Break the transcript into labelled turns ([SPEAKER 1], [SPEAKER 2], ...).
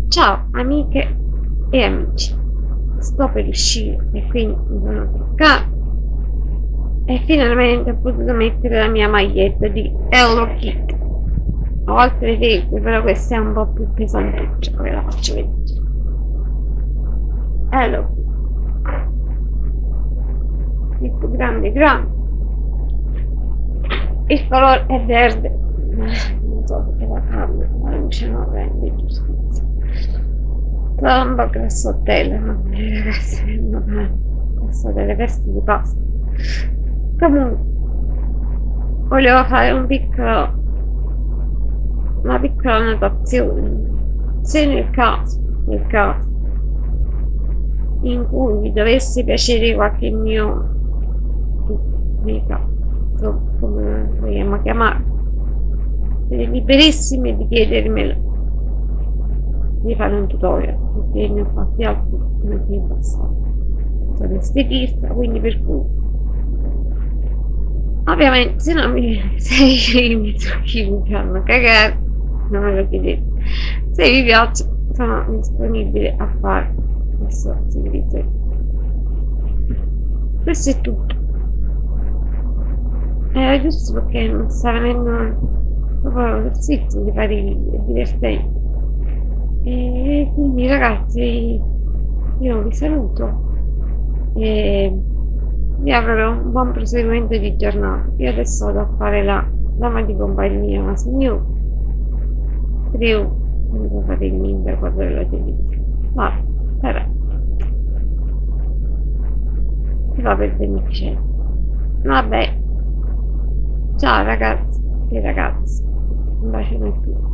[SPEAKER 1] Ciao amiche e amici, sto per uscire e quindi mi sono truccata e finalmente ho potuto mettere la mia maglietta di Hello Kitty. Ho altre regole, però questa è un po' più pesantuccia, ve la faccio vedere. Hello Kitty, il più grande grande, il colore è verde, non so perché la cambio, la luce non rende giustizia. Un po' grassottella, ragazzi, questa delle vesti di pasta. Comunque, volevo fare una piccola annotazione. Se nel caso in cui vi dovesse piacere qualche mio amica, insomma, come vogliamo chiamare, siete liberissimi di chiedermelo, di fare un tutorial, perché ne ho fatti altri anche in passato. Sono estetista, quindi per cui ovviamente se i miei trucchi mi fanno cagare, non me lo chiedete. Se vi piace, sono disponibile a fare questo servizio. Questo è tutto. Era giusto perché non sta venendo proprio il sito di fare i video, è divertente. E quindi ragazzi, io vi saluto e vi auguro un buon proseguimento di giornata. Io adesso vado a fare la dama di compagnia, ma signor Trio, non devo fare il minder a guardare la televisione. Vabbè, si va per beneficenza. Vabbè, ciao ragazzi e ragazzi, un bacio a tutti.